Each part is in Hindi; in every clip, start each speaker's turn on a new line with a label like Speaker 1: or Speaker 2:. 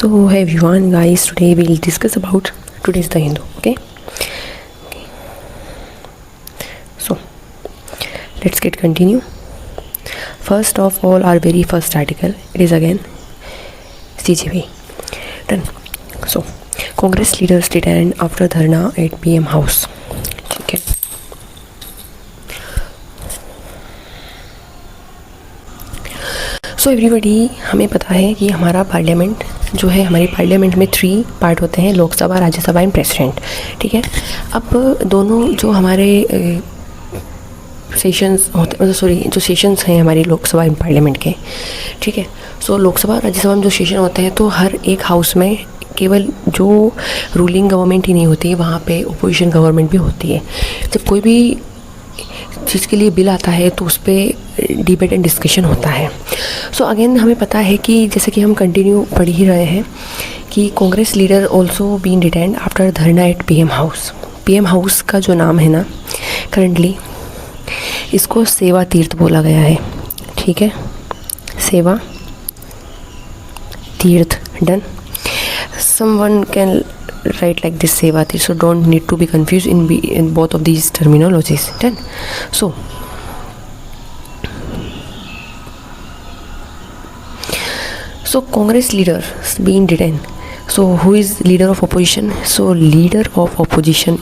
Speaker 1: So hey everyone guys, today we'll discuss about today's The Hindu. Okay. So let's get continue. First of all, our very first article, it is again CJP. Done. So Congress leaders detained after dharna at PM House. ठीक है. सो एवरीबडी, हमें पता है कि हमारा पार्लियामेंट जो है, हमारी पार्लियामेंट में 3 पार्ट होते हैं, लोकसभा, राज्यसभा एंड प्रेसिडेंट. ठीक है. अब दोनों जो हमारे सेशंस होते, मतलब सॉरी, जो सेशंस हैं हमारी लोकसभा एंड पार्लियामेंट के, ठीक है. सो लोकसभा राज्यसभा में जो सेशन होते हैं, तो हर एक हाउस में केवल जो रूलिंग गवर्नमेंट ही नहीं होती, वहाँ पे अपोजिशन गवर्नमेंट भी होती है. जब कोई भी चीज़ के लिए बिल आता है तो उस पर डिबेट एंड डिस्कशन होता है. सो अगेन हमें पता है कि जैसे कि हम कंटिन्यू पढ़ ही रहे हैं कि Congress leader also been detained after dharna at PM house. PM house का जो नाम है ना, करंटली इसको सेवा तीर्थ बोला गया है. ठीक है, सेवा तीर्थ. Done. Someone can write like this, seva तीर्थ, so don't need to be confused in both of these terminologies. Done. So Congress leader being detained. So who is leader of opposition? So leader of opposition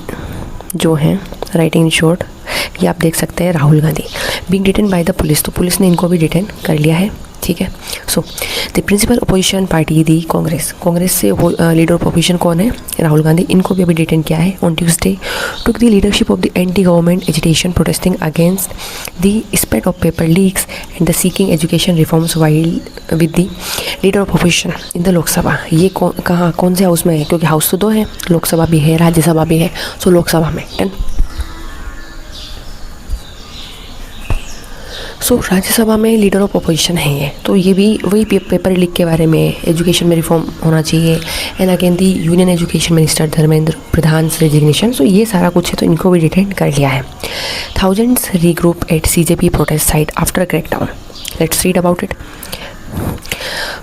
Speaker 1: जो हैं, राइटिंग इन शॉर्ट, ये आप देख सकते हैं, Rahul Gandhi. Being detain by the police, तो पुलिस ने इनको भी डिटेन कर लिया है. ठीक है. So the principal opposition party the Congress. Congress से लीडर ऑफ अपोजिशन कौन है? राहुल गांधी. इनको भी अभी डिटेन किया है. On Tuesday took the leadership of the anti government agitation protesting against the spread of paper leaks and the seeking education reforms while with the leader of opposition in the Lok Sabha. ये कहाँ, कौन से हाउस में है? क्योंकि हाउस तो 2 है, लोकसभा भी है, राज्यसभा भी है. सो लोकसभा में. डन. सो राज्यसभा में लीडर ऑफ अपोजिशन है ये. तो ये भी वही पेपर लीक के बारे में, एजुकेशन में रिफॉर्म होना चाहिए, and again the union education minister Dharmendra Pradhan resignation. So ये सारा कुछ है, तो इनको भी डिटेन कर लिया है. Thousands regroup at CJP protest site after crackdown. Let's read about it.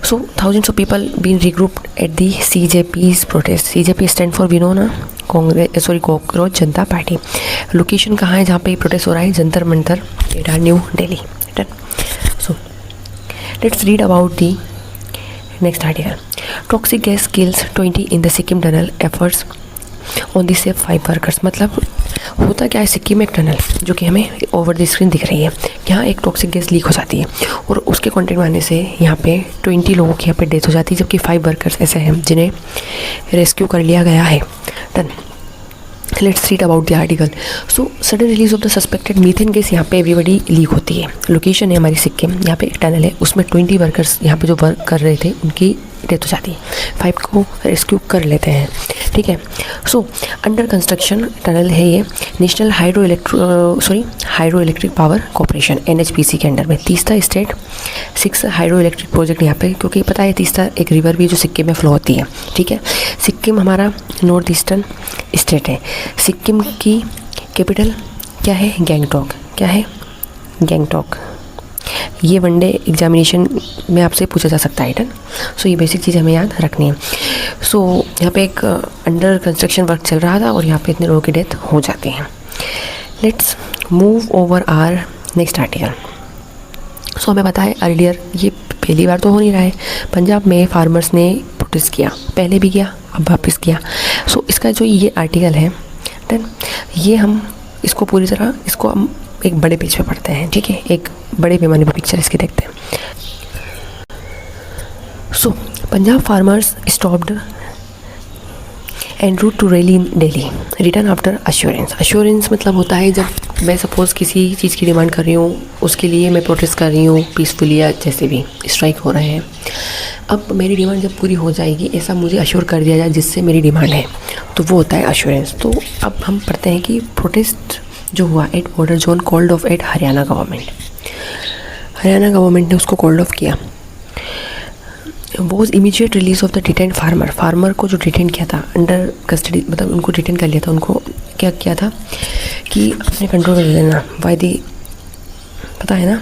Speaker 1: So thousands of people been regrouped at the CJP's protest. CJP stand for विनोना cockroach Janata party. Location कहाँ है जहाँ पे प्रोटेस्ट हो रहा है? जंतर मंतर, एटा, new Delhi. So let's read about the next article. Toxic gas kills 20 in the Sikkim tunnel efforts on the save 5 workers. मतलब होता क्या है, सिक्किम में एक टनल जो कि हमें ओवर द स्क्रीन दिख रही है, यहाँ एक टॉक्सिक गैस लीक हो जाती है और उसके कंटेंट में आने से यहाँ पे 20 लोगों की यहाँ पे डेथ हो जाती है, जबकि 5 वर्कर्स ऐसे हैं जिन्हें रेस्क्यू कर लिया गया है. Done. Let's read about the article. So sudden release of the suspected methane gas यहाँ पे एवरीबडी लीक होती है. लोकेशन है हमारी सिक्किम, यहाँ पे एक टनल है, उसमें 20 वर्कर्स यहाँ पे जो वर्क कर रहे थे उनकी डेथ हो जाती है. 5 को रेस्क्यू कर लेते हैं. ठीक है. सो अंडर कंस्ट्रक्शन टनल है ये, national hydro electric power corporation NHPC के अंडर में. Teesta state 6 hydro electric project यहाँ पे, क्योंकि पता है तीस्ता एक रिवर भी जो सिक्किम में फ्लो होती है. ठीक है. सिक्किम हमारा नॉर्थ ईस्टर्न स्टेट है. सिक्किम की कैपिटल क्या है? गैंगटॉक. क्या है? गैंगटॉक. ये वनडे एग्जामिनेशन में आपसे पूछा जा सकता है. डन. सो ये बेसिक चीज़ हमें याद रखनी है. सो यहाँ पे एक अंडर कंस्ट्रक्शन वर्क चल रहा था और यहाँ पे इतने लोगों की डेथ हो जाती है. Let's move over our next article. So हमें पता है अर्लियर, ये पहली बार तो हो नहीं रहा है, पंजाब में फार्मर्स ने प्रोटेस्ट किया, पहले भी किया, अब वापस किया. सो इसका जो ये आर्टिकल है, डन, ये हम इसको पूरी तरह, इसको हम एक बड़े पेज पे पढ़ते हैं. ठीक है. एक बड़े पैमाने पे पिक्चर इसकी देखते हैं. So Punjab farmers stopped and route to rally in Delhi return after assurance. Assurance मतलब होता है जब मैं सपोज़ किसी चीज़ की डिमांड कर रही हूँ, उसके लिए मैं प्रोटेस्ट कर रही हूँ पीसफुली, या जैसे भी स्ट्राइक हो रहे हैं, अब मेरी डिमांड जब पूरी हो जाएगी ऐसा मुझे अश्योर कर दिया जाए जिससे मेरी डिमांड है, तो वो होता है अश्योरेंस. तो अब हम पढ़ते हैं कि प्रोटेस्ट जो हुआ at border zone called off at Haryana government. Haryana government ने उसको कॉल्ड ऑफ किया. Was immediate release of the detain farmer. Farmer को जो डिटेन किया था अंडर कस्टडी, मतलब उनको डिटेन कर लिया था, उनको क्या किया था कि अपने कंट्रोल में ले लेना. बाय दी, पता है ना.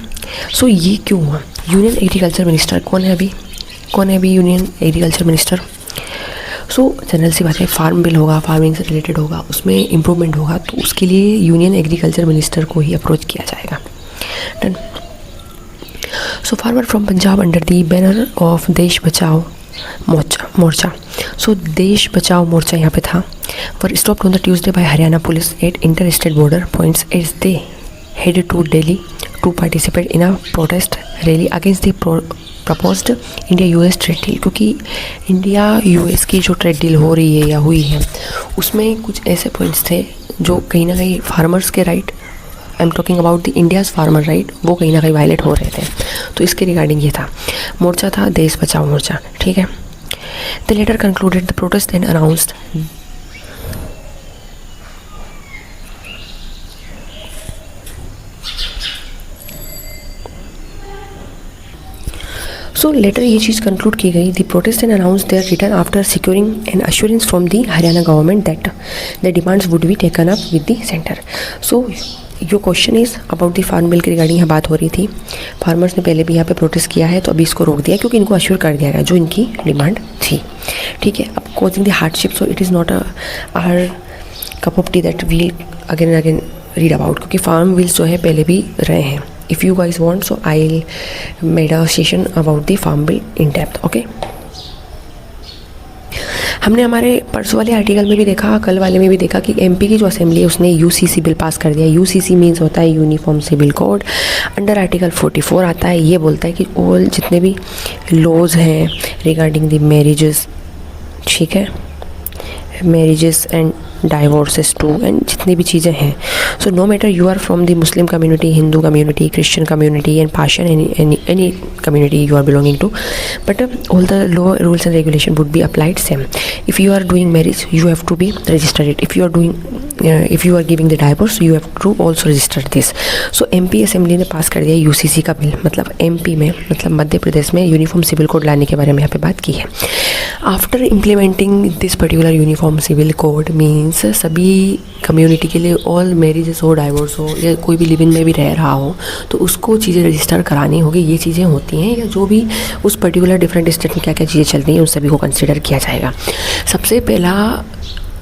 Speaker 1: सो ये क्यों हुआ? यूनियन एग्रीकल्चर मिनिस्टर कौन है अभी? कौन है अभी union agriculture minister? So general सी बात है, फार्म बिल होगा, फार्मिंग से रिलेटेड होगा, उसमें इम्प्रूवमेंट होगा, तो उसके लिए यूनियन एग्रीकल्चर मिनिस्टर को ही अप्रोच किया जाएगा। Done. So farmer from Punjab under the banner of देश बचाओ मोर्चा। सो देश बचाओ मोर्चा यहाँ पे था, were stopped on the Tuesday by Haryana police at interstate border points as they headed to Delhi to participate in a protest rally against the proposed India US trade deal. क्योंकि इंडिया यूएस की जो ट्रेड डील हो रही है या हुई है, उसमें कुछ ऐसे पॉइंट्स थे जो कहीं ना कहीं फार्मर्स के right, I am talking about the India's farmer right, वो कहीं ना कहीं वायलेट हो रहे थे। तो इसके रिगार्डिंग ये था, मोर्चा था देश बचाओ मोर्चा, ठीक है। The letter concluded the protest and announced so letter ये चीज़ कंक्लूड की गई, the protest and announce their return after securing an assurance from the Haryana government that the demands would be taken up with the centre. So your question is about the farm bill के रिगार्डिंग यहाँ बात हो रही थी। फार्मर्स ने पहले भी यहाँ पे प्रोटेस्ट किया है, तो अभी इसको रोक दिया क्योंकि इनको अश्योर कर दिया गया जो इनकी डिमांड थी, ठीक है। अब causing the hardship, so it is not our cup of tea that we'll again and again read about, क्योंकि फार्म बिल्स जो है पहले भी रहे हैं। If you guys want, so I'll made a session about the farm bill in depth, okay? हमने हमारे परसों वाले आर्टिकल में भी देखा, कल वाले में भी देखा कि एमपी की जो असेंबली है उसने यूसीसी बिल पास कर दिया। यूसीसी मीन्स होता है uniform civil code. Under article 44 आता है, ये बोलता है कि ऑल जितने भी लॉज हैं रिगार्डिंग द मैरिजेस, ठीक है, marriages and divorces to and जितनी भी चीज़ें हैं, so no matter you are from the Muslim community, Hindu community, Christian community and Persian any community you are belonging to, but all the law rules and regulation would be applied same. If you are doing marriage you have to be registered it, if you are giving the divorce you have to also register this. So MP assembly ने पास कर दिया यूसीसी का बिल, मतलब एमपी में, मतलब मध्य प्रदेश में यूनिफॉर्म सिविल कोड लाने के बारे में यहाँ पे बात की है। After implementing this particular uniform civil code means सभी कम्युनिटी के लिए ऑल मैरिजेस हो, डाइवोर्स हो, या कोई भी लिविंग में भी रह रहा हो तो उसको चीज़ें रजिस्टर करानी होगी। ये चीज़ें होती हैं, या जो भी उस पर्टिकुलर डिफरेंट स्टेट में क्या क्या चीज़ें चल रही हैं उन सभी को कंसिडर किया जाएगा। सबसे पहला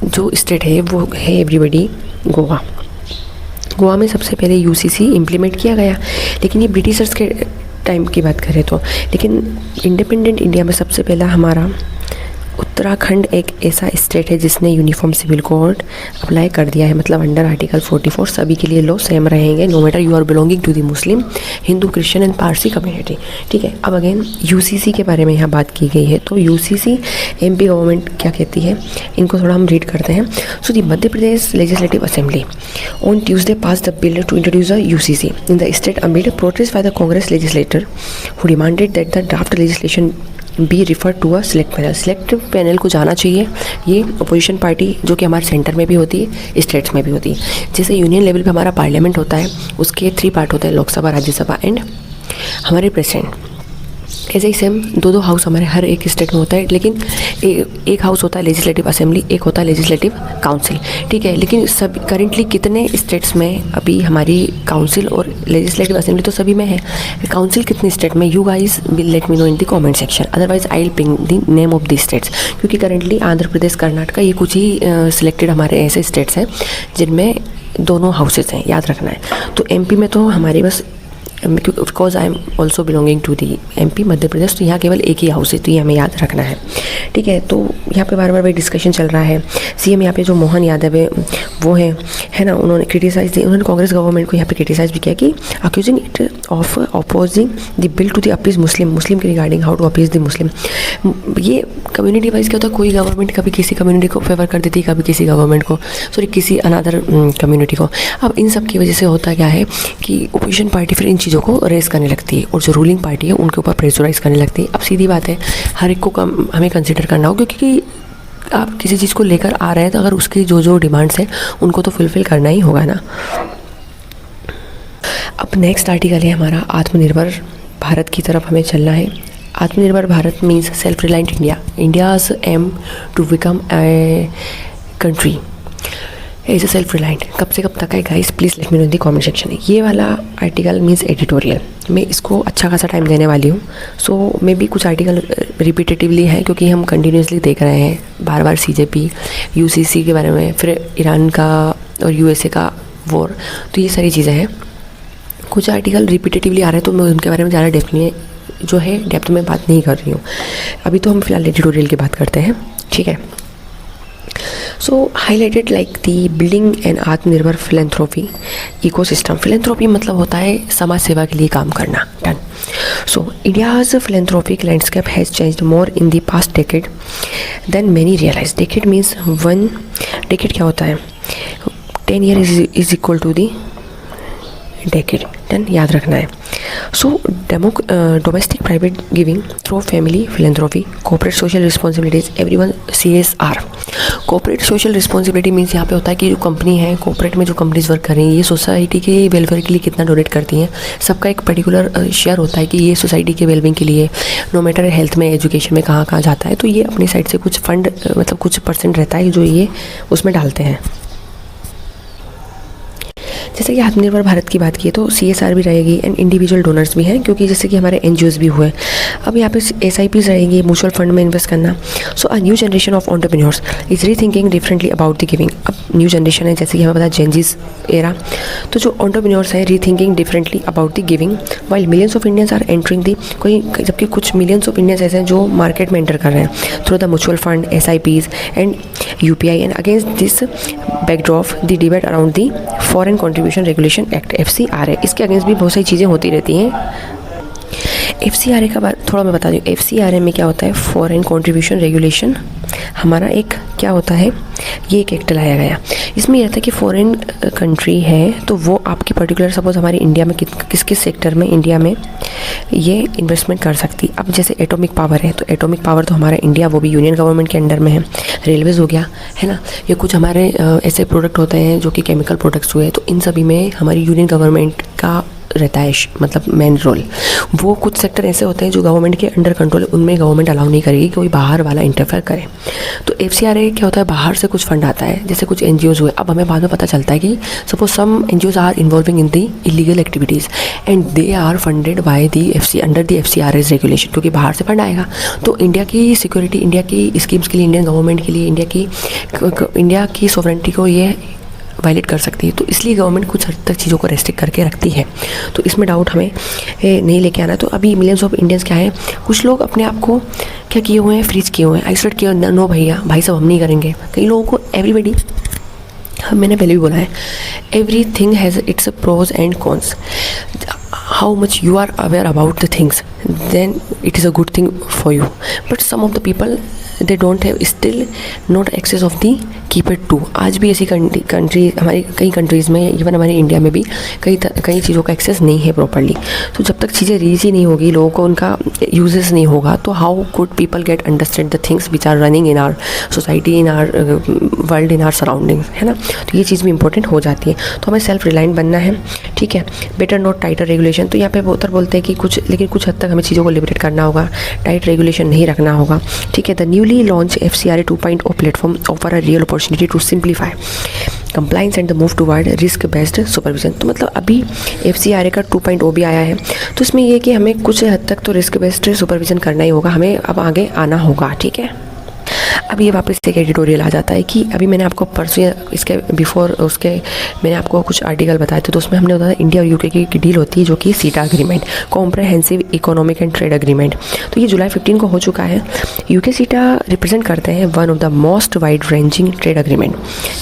Speaker 1: जो स्टेट है वो है एवरीबडी गोवा। गोवा में सबसे पहले यूसीसी इम्प्लीमेंट किया गया, लेकिन ये ब्रिटिशर्स के टाइम की बात करें तो, लेकिन इंडिपेंडेंट इंडिया में सबसे पहला हमारा उत्तराखंड एक ऐसा स्टेट है जिसने यूनिफॉर्म सिविल कोड अप्लाई कर दिया है। मतलब अंडर आर्टिकल 44 सभी के लिए लॉ सेम रहेंगे, no matter you are belonging to the Muslim, Hindu, Christian and Parsi community, ठीक है। अब अगेन यूसीसी के बारे में यहाँ बात की गई है, तो यूसीसी एमपी गवर्नमेंट क्या कहती है, इनको थोड़ा हम रीड करते हैं। So the Madhya Pradesh legislative assembly on Tuesday pass the bill to introduce a UCC in the state amid protest by the Congress legislator who demanded that the draft legislation be refer to a select panel. Select panel को जाना चाहिए। ये अपोजिशन पार्टी जो कि हमारे सेंटर में भी होती है, स्टेट्स में भी होती है। जैसे यूनियन लेवल पे हमारा पार्लियामेंट होता है, उसके 3 पार्ट होते हैं, लोकसभा, राज्यसभा एंड हमारे प्रेसिडेंट। ऐसे ही सेम 2 हाउस हमारे हर एक स्टेट में होता है, लेकिन एक हाउस होता है लेजिस्लेटिव असेंबली, एक होता है लेजिस्लेटिव काउंसिल, ठीक है। लेकिन सब करेंटली कितने स्टेट्स में अभी हमारी काउंसिल और लेजिस्लेटिव असेंबली तो सभी में है, काउंसिल कितने स्टेट में, you guys will let me know in the comment section, otherwise I will ping the name of the states, क्योंकि करेंटली आंध्र प्रदेश, कर्नाटका ये कुछ ही सिलेक्टेड हमारे ऐसे स्टेट्स हैं जिनमें दोनों हाउसेस हैं, याद रखना है। तो एमपी में तो हमारे बस, because I am also belonging to the MP Madhya Pradesh, तो यहाँ केवल एक ही हाउस है, तो ये हमें याद रखना है, ठीक है। तो यहाँ पे बार बार वही डिस्कशन चल रहा है। सीएम यहाँ पे जो मोहन यादव है वो है ना, उन्होंने क्रिटिसाइज दी, उन्होंने कांग्रेस गवर्नमेंट को यहाँ पे क्रिटिसाइज भी किया कि accusing it of opposing the bill to the appease Muslim के regarding how to appease the Muslim. ये कम्युनिटी वाइज क्या होता है, कोई गवर्नमेंट कभी किसी कम्युनिटी को फेवर कर देती है, कभी किसी गवर्नमेंट को, सॉरी किसी अनदर कम्युनिटी को। अब इन सब की वजह से होता क्या है कि अपोजिशन पार्टी फिर इन चीज़ों को रेस करने लगती है और जो रूलिंग पार्टी है उनके ऊपर प्रेशराइज करने लगती है। अब सीधी बात है, हर एक को हमें कंसिडर करना होगा, क्योंकि आप किसी चीज़ को लेकर आ रहे हैं तो अगर उसकी जो डिमांड्स हैं उनको तो फुलफिल करना ही होगा ना। अब नेक्स्ट आर्टिकल है हमारा आत्मनिर्भर भारत की तरफ हमें चलना है। Atmanirbhar Bharat means self reliant India, India's aim to become a country as a self reliant कब से कब तक है guys, please let me know in the comment section. ये वाला आर्टिकल मीन्स एडिटोरियल, मैं इसको अच्छा खासा टाइम देने वाली हूँ। सो मे बी कुछ आर्टिकल रिपीटेटिवली हैं क्योंकि हम कंटिन्यूसली देख रहे हैं बार बार CJP, UCC के बारे में, फिर ईरान का और USA का वॉर, तो ये सारी चीज़ें हैं। कुछ आर्टिकल रिपीटेटिवली आ रहे हैं तो मैं उनके बारे में ज़्यादा डेप्थ में बात नहीं कर रही हूँ। अभी तो हम फिलहाल एडिटोरियल की बात करते हैं, ठीक है। So highlighted like the building and Atmanirbhar philanthropy ecosystem. Philanthropy मतलब होता है समाज सेवा के लिए काम करना, done. So India's philanthropic landscape has changed more in the past decade than many realise. Decade means 1 decade क्या होता है, 10 year is equal to the decade, done, याद रखना है। So domestic private giving through family philanthropy, corporate social responsibilities, everyone CSR। Corporate social responsibility means यहाँ पे होता है कि जो कंपनी है, कॉर्पोरेट में जो कंपनीज वर्क कर रही हैं, ये सोसाइटी के वेलफेयर के लिए कितना डोनेट करती हैं। सबका एक पर्टिकुलर शेयर होता है कि ये सोसाइटी के वेलबिंग के लिए, नो मैटर हेल्थ में, एजुकेशन में कहाँ कहाँ जाता है, तो ये अपनी साइड से कुछ फंड मतलब कुछ परसेंट रहता है जो ये उसमें डालते हैं। जैसे कि आत्मनिर्भर भारत की बात की तो CSR भी रहेगी एंड इंडिविजुअल डोनर्स भी हैं, क्योंकि जैसे कि हमारे NGOs भी हुए। अब यहाँ पे SIPs रहेंगी, म्यूचुअल फंड में इन्वेस्ट करना। So a new generation of entrepreneurs is rethinking differently about the giving. अब न्यू जनरेशन है, जैसे कि हमें पता है जेनजीज एरा, तो जो एंटरप्रेन्योर्स हैं rethinking differently about the giving, while millions of Indians are entering the, जबकि कुछ मिलियंस ऑफ इंडियंस ऐसे हैं जो मार्केट में एंटर कर रहे हैं through the mutual fund, SIPs and UPI। And against this backdrop the debate around the foreign contribution regulation act FCRA, इसके अगेंस्ट भी बहुत सारी चीज़ें होती रहती हैं। FCRA का बात थोड़ा मैं बता दूँ। FCRA में क्या होता है, फॉरेन कॉन्ट्रीब्यूशन रेगुलेशन हमारा एक क्या होता है, ये एक एक्ट लाया गया। इसमें यह रहता है कि फॉरेन कंट्री है तो वो आपकी पर्टिकुलर सपोज हमारे इंडिया में किस किस सेक्टर में इंडिया में ये इन्वेस्टमेंट कर सकती। अब जैसे एटॉमिक पावर है तो एटॉमिक पावर तो हमारा इंडिया वो भी यूनियन गवर्नमेंट के अंडर में है। रेलवेज़ हो गया है ना, ये कुछ हमारे ऐसे प्रोडक्ट होते हैं जो कि केमिकल प्रोडक्ट्स हुए, तो इन सभी में हमारी यूनियन गवर्नमेंट का रहता है मतलब मेन रोल। वो कुछ सेक्टर ऐसे होते हैं जो गवर्नमेंट के अंडर कंट्रोल है, उनमें गवर्नमेंट अलाउ नहीं करेगी कि कोई बाहर वाला इंटरफेयर करे। तो FCRA क्या होता है, बाहर से कुछ फंड आता है, जैसे कुछ NGOs हुए। अब हमें बाद में पता चलता है कि suppose some NGOs are involving in the illegal activities and they are funded by the under the FCRA's regulation, क्योंकि बाहर से फंड आएगा तो इंडिया की सिक्योरिटी, इंडिया की स्कीम्स के लिए, इंडियन गवर्नमेंट के लिए, इंडिया की सॉवरेनिटी को ये वायलेट कर सकती है। तो इसलिए गवर्नमेंट कुछ हद तक चीज़ों को रेस्ट्रिक्ट करके रखती है। तो इसमें डाउट हमें नहीं लेके आना। तो अभी मिलियंस ऑफ इंडियंस क्या है, कुछ लोग अपने आप को क्या किए हुए हैं, फ्रीज किए हुए हैं, आइसोलेट किए हुए, नो भैया भाई साहब हम नहीं करेंगे। कई लोगों को एवरीबडी, मैंने पहले भी बोला है, everything has its pros and cons. how much you are aware about the things, then it is a good thing for you. But some of the people, they don't have still not access of the keypad 2। आज भी ऐसी कंट्री हमारी कई कंट्रीज़ में, इवन हमारे इंडिया में भी कई चीज़ों का एक्सेस नहीं है प्रॉपर्ली। तो जब तक चीज़ें रीच ही नहीं होगी, लोगों को उनका यूजेस नहीं होगा, तो how could people get understand the things which are running in our society, in our world, in our surroundings, है ना। तो ये चीज़ भी इंपॉर्टेंट हो जाती है। तो हमें सेल्फ रिलायंट बनना है, ठीक है। बेटर नॉट टाइटर रेगुलेशन, तो यहाँ पे बहुत बोलते हैं कि कुछ हद तक हमें चीज़ों को लिबरेट करना होगा, टाइट रेगुलेशन नहीं रखना होगा, ठीक है। The newly launch FCRA 2.0 platform offer a real opportunity to simplify compliance and the move toward risk based supervision. तो मतलब अभी FCRA का 2.0 भी आया है, तो इसमें ये कि हमें कुछ हद तक तो रिस्क बेस्ड सुपरविजन करना ही होगा, हमें अब आगे आना होगा, ठीक है। अब ये वापस से एक एडिटोरियल आ जाता है कि अभी मैंने आपको परसों इसके बिफोर उसके मैंने आपको कुछ आर्टिकल बताए थे, तो उसमें हमने बताया इंडिया और UK की डील होती है जो कि सीटा agreement, comprehensive economic and trade agreement. तो ये जुलाई 15 को हो चुका है। UK सीटा रिप्रेजेंट करते हैं one of the most wide ranging trade agreement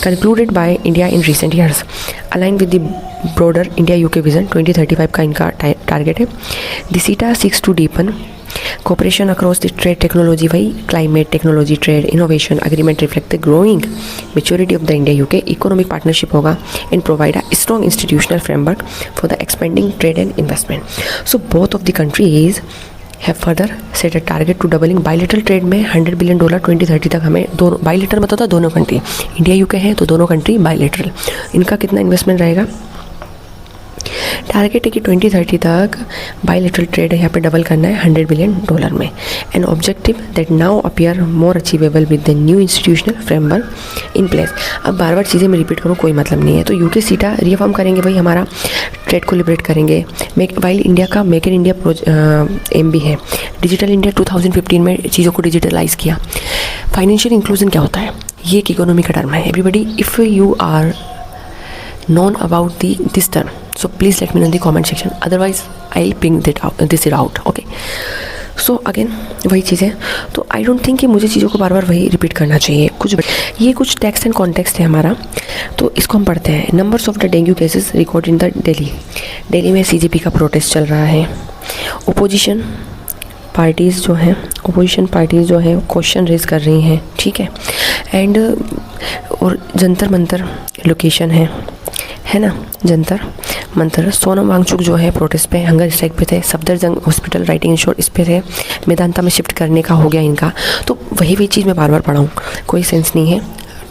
Speaker 1: concluded by India in recent years, align with the broader India UK vision 2035 का इनका टारगेट है। The CETA seeks to deepen cooperation across the trade technology, वही climate technology trade innovation agreement reflect the growing maturity of the India-UK economic partnership होगा and provide a strong institutional framework for the expanding trade and investment. So both of the countries have further set a target to doubling bilateral trade में $100 billion 2030 तक। हमें दोनों bilateral मतलब होता है दोनों कंट्री, इंडिया UK है तो दोनों कंट्री bilateral, इनका कितना इन्वेस्टमेंट रहेगा टारगेट है कि 2030 तक बायलैटरल ट्रेड यहाँ पे डबल करना है $100 बिलियन में। An objective that now appear more achievable with the new institutional framework in place. अब बार बार चीज़ें मैं रिपीट करूँ कोई मतलब नहीं है। तो यूके सीटा रिफॉर्म करेंगे, भाई हमारा ट्रेड को लिबरेट करेंगे। वाइल इंडिया का मेक इन इंडिया एम भी है। डिजिटल इंडिया 2015 में चीज़ों को डिजिटलाइज किया। फाइनेंशियल इंक्लूजन क्या होता है, ये एक इकोनॉमी का टर्म है। Everybody if you are known about this term, so please let me know in the comment section, otherwise I'll ping this out, okay? So again वही चीज़ है। तो आई डोंट थिंक कि मुझे चीज़ों को बार बार वही रिपीट करना चाहिए। ये कुछ टेक्स्ट एंड कॉन्टेक्स्ट है हमारा, तो इसको हम पढ़ते हैं। Numbers of the dengue cases record in the Delhi में सीजेपी का प्रोटेस्ट चल रहा है। ओपोजिशन पार्टीज़ जो हैं क्वेश्चन रेज कर रही हैं, ठीक है। एंड और जंतर मंतर लोकेशन है ना, जंतर मंतर। सोनम वांगचुक जो है प्रोटेस्ट पे, हंगर स्ट्राइक पे थे। सफदरजंग हॉस्पिटल राइटिंग इंश्योर इस पे थे। मेदांता में शिफ्ट करने का हो गया इनका। तो वही चीज़ मैं बार बार पढ़ाऊँ, कोई सेंस नहीं है,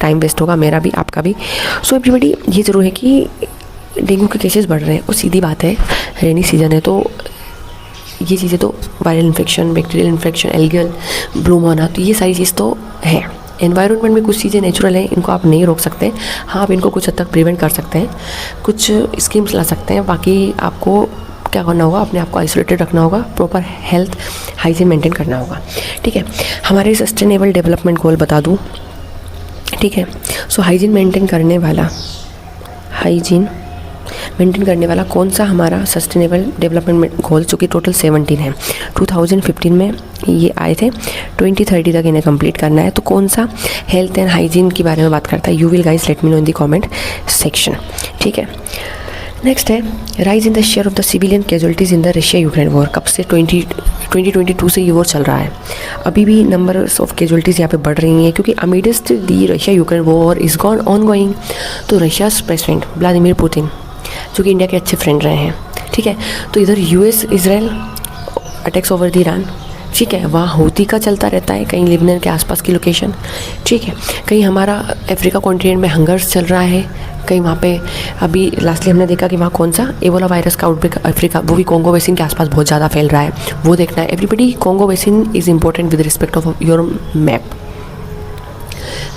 Speaker 1: टाइम वेस्ट होगा मेरा भी आपका भी। सो एवरीबडी ये ज़रूर है कि डेंगू के केसेस बढ़ रहे हैं, और सीधी बात है रेनी सीजन है, तो ये चीज़ें तो viral infection, bacterial infection, algal Bloom होना, तो ये सारी चीज़ तो है। एनवायरनमेंट में कुछ चीज़ें नेचुरल हैं, इनको आप नहीं रोक सकते। हाँ, आप इनको कुछ हद तक प्रिवेंट कर सकते हैं, कुछ स्कीम्स ला सकते हैं। बाकी आपको क्या करना होगा, अपने आप को आइसोलेटेड रखना होगा, प्रॉपर हेल्थ हाइजीन मेंटेन करना होगा, ठीक है। हमारे सस्टेनेबल डेवलपमेंट गोल बता दूँ, ठीक है। सो हाइजीन मेंटेन करने वाला कौन सा हमारा सस्टेनेबल डेवलपमेंट गोल, जो कि टोटल 17 है। 2015 में ये आए थे, 2030 तक इन्हें कंप्लीट करना है। तो कौन सा हेल्थ एंड हाइजीन के बारे में बात करता है, you will guys let me know in the comment section, ठीक है। नेक्स्ट है rise in the share of the civilian casualties in the Russia Ukraine war. कब से 2022 से ये वॉर चल रहा है, अभी भी नंबर्स ऑफ कैजुअलिटीज़ यहाँ पे बढ़ रही हैं, क्योंकि amidst the Russia Ukraine war is gone on going. तो रशियाज प्रेसिडेंट व्लादिमीर पुतिन, जो कि इंडिया के अच्छे फ्रेंड रहे हैं, ठीक है। तो इधर US Israel attacks over the Iran, ठीक है। वहाँ हूती का चलता रहता है, कहीं लिबनन के आसपास की लोकेशन, ठीक है। कहीं हमारा अफ्रीका कॉन्टिनेंट में हंगर्स चल रहा है, कहीं वहाँ पे अभी लास्टली हमने देखा कि वहाँ कौन सा एबोला वायरस का आउटब्रेक अफ्रीका, वो भी कॉन्गो बेसिन के आसपास बहुत ज़्यादा फैल रहा है, वो देखना है। Everybody Congo basin is important with respect of your map.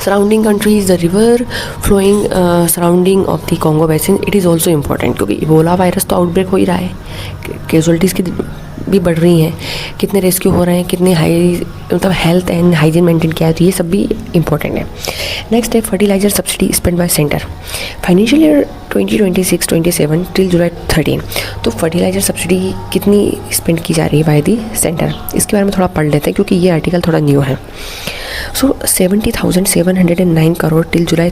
Speaker 1: Surrounding countries, the river flowing surrounding of the Congo basin, it is also important, क्योंकि इबोला वायरस तो आउटब्रेक हो ही रहा है, कैजुअलिटीज़ की भी बढ़ रही हैं, कितने रेस्क्यू हो रहे हैं, कितने मतलब हेल्थ एंड हाइजीन मेंटेन किया है, तो ये सब भी इंपॉर्टेंट है। नेक्स्ट है fertiliser subsidy spend by centre financial year 2026-27 till July 13। तो फर्टिलाइजर सब्सिडी कितनी स्पेंड की जा रही है बाय दी सेंटर, इसके बारे में थोड़ा पढ़ लेते हैं, क्योंकि ये आर्टिकल थोड़ा न्यू है। सो 70,709 crore till July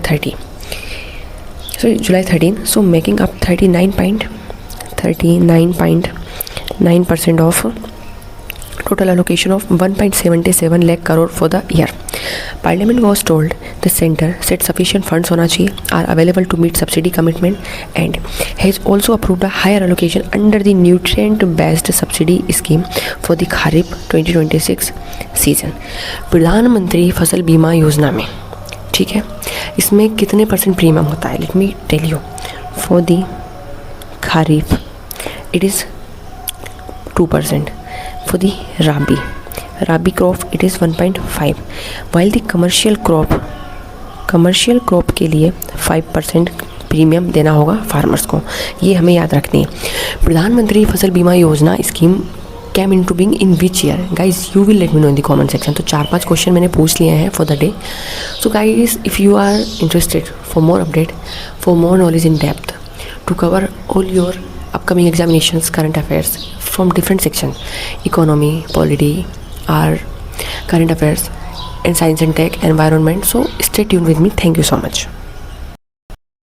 Speaker 1: 13, so making up 39.9% of total allocation of 1.77 lakh crore for the year. Parliament was told the center said sufficient funds होना चाहिए are available to meet subsidy commitment and has also approved a higher allocation under the nutrient based subsidy scheme for the Kharif 2026 season. प्रधानमंत्री फसल बीमा योजना में, ठीक है, इसमें कितने % प्रीमियम होता है, let me tell you. For the Kharif it is 2%. For the Rabi crop it is 1.5, while the commercial crop के लिए 5% प्रीमियम देना होगा फार्मर्स को, ये हमें याद रखनी है। प्रधानमंत्री फसल बीमा योजना scheme came into being in which year? Guys, you will let me know in the comment section. तो 4-5 क्वेश्चन मैंने पूछ लिए हैं for the day. So guys, if you are interested for more update, for more knowledge in depth, to cover all your upcoming examinations, current affairs from different sections, economy, polity, art, current affairs, and science and tech, environment. So stay tuned with me. Thank you so much.